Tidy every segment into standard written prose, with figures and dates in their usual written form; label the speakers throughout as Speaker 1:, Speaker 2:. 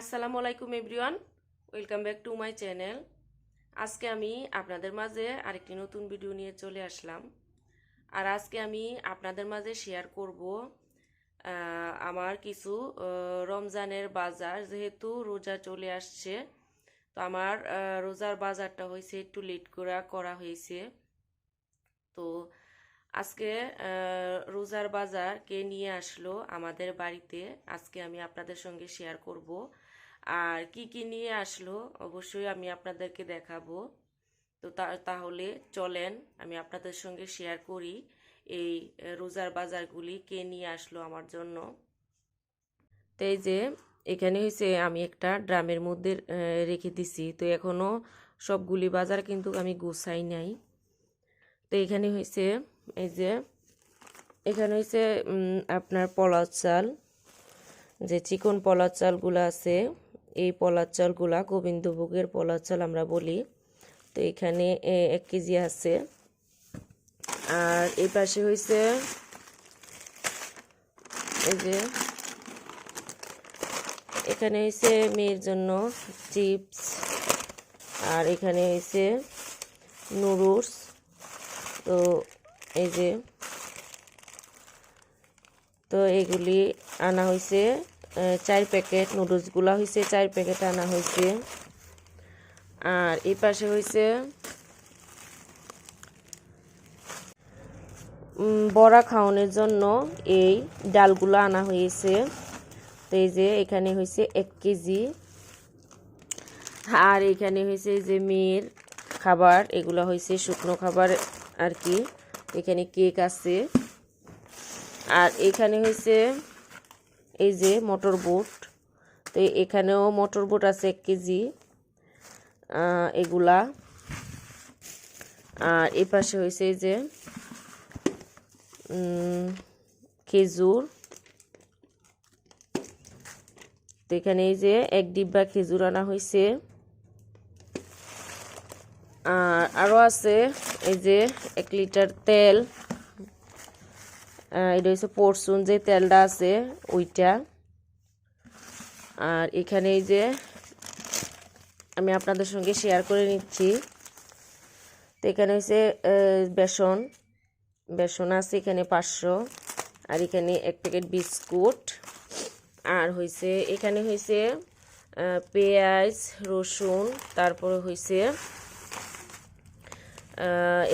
Speaker 1: আসসালামু আলাইকুম everyone, welcome back to my channel. আজকে আমি আপনাদের মাঝে আরেকটি নতুন ভিডিও নিয়ে চলে আসলাম। আর আজকে আমি আপনাদের মাঝে শেয়ার করব আমার কিছু রমজানের বাজার। যেহেতু রোজা চলে আসছে, তো আমার রোজার বাজারটা হয়েছে একটু লেট করে করা হয়েছে। তো আজকে রোজার বাজার কে নিয়ে আসলো আমাদের বাড়িতে, আজকে আমি আপনাদের সঙ্গে শেয়ার করব। আর কি কি নিয়ে আসলো অবশ্যই আমি আপনাদেরকে দেখাবো। তো তাহলে চলেন আমি আপনাদের সঙ্গে শেয়ার করি এই রোজার বাজারগুলি কে নিয়ে আসলো আমার জন্য। তো এই যে এখানে হয়েছে আমি একটা ড্রামের মধ্যে রেখে দিছি। তো এখনো সবগুলি বাজার কিন্তু আমি গুছাই নাই। তো এখানে হয়েছে এই যে এখানে হয়েছে আপনার পোলাও চাল, যে চিকন পোলাও চালগুলো আছে, এই পোলাও চালগুলা গোবিন্দভোগের পোলাও চাল আমরা বলি। তো এখানে 1 কেজি আছে। আর এই পাশে হয়েছে এই যে এখানে হয়েছে মেয়ের জন্য চিপস, আর এখানে হয়েছে নুডলস। তো এই যে তো এগুলি আনা হয়েছে 4 প্যাকেট, নুডলসগুলা হয়েছে 4 প্যাকেট আনা হয়েছে। আর এই পাশে হয়েছে বড়া খাওয়ানোর জন্য এই ডালগুলো আনা হয়েছে। তো এই যে এখানে হয়েছে 1 কেজি। আর এখানে হয়েছে যে মেয়ের খাবার, এগুলো হয়েছে শুকনো খাবার আর কি। এখানে কেক আছে। আর এখানে হয়েছে এই যে মটর বুট। তো এখানেও মটর বুট আছে 1 কেজি এগুলা। আর এই পাশে হয়েছে এই যে খেজুর। তো এখানে এই যে 1 ডিব্বা খেজুর আনা হয়েছে। আর আরও আছে এই যে 1 লিটার তেল, এটা হচ্ছে পরশুন যে তেলটা আছে ওইটা। আর এখানে এই যে আমি আপনাদের সঙ্গে শেয়ার করে নিচ্ছি। তো এখানে হচ্ছে বেসন বেসন আছে এখানে 500। আর এখানে 1 প্যাকেট বিস্কুট। আর হয়েছে এখানে হয়েছে পেঁয়াজ, রসুন, তারপরে হয়েছে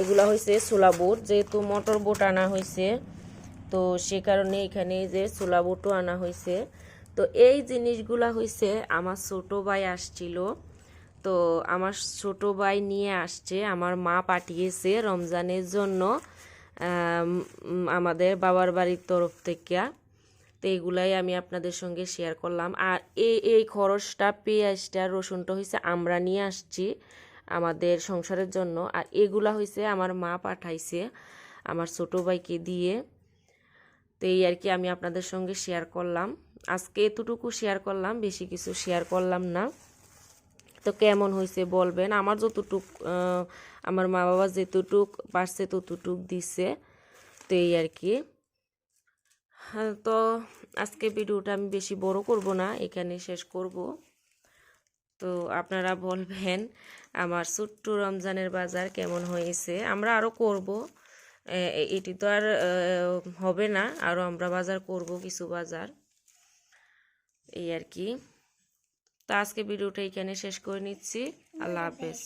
Speaker 1: এগুলা হয়েছে ছোলা বুট। যেহেতু মটর বুট আনা হয়েছে, তো সে কারণে এখানে যে ছোলা বুটও আনা হয়েছে। তো এই জিনিসগুলা হয়েছে আমার ছোট ভাই আসছিল। তো আমার ছোট ভাই নিয়ে আসছে, আমার মা পাঠিয়েছে রমজানের জন্য আমাদের বাবার বাড়ির তরফ থেকে। তো এগুলাই আমি আপনাদের সঙ্গে শেয়ার করলাম। আর এই খরচটা, পেঁয়াজটা, রসুনটা হয়েছে আমরা নিয়ে আসছি আমাদের সংসারের জন্য। আর এগুলা হয়েছে আমার মা পাঠাইছে আমার ছোট ভাইকে দিয়ে। তো এই আর কি আমি আপনাদের সঙ্গে শেয়ার করলাম। আজকে এতটুকু শেয়ার করলাম, বেশি কিছু শেয়ার করলাম না। তো কেমন হয়েছে বলবেন। আমার যতটুক আমার মা বাবা যেতটুক পারছে ততটুক দিছে। তো এই আর কি। তো আজকে ভিডিওটা আমি বেশি বড় করব না, এখানে শেষ করব। তো আপনারা বলবেন আমার ছোট্ট রমজানের বাজার কেমন হয়েছে। আমরা আরও করব, এটি তো আর হবে না, আরও আমরা বাজার করব কিছু বাজার, এই আর কি। তো আজকে ভিডিওটা এখানে শেষ করে নিচ্ছি। আল্লাহ হাফেজ।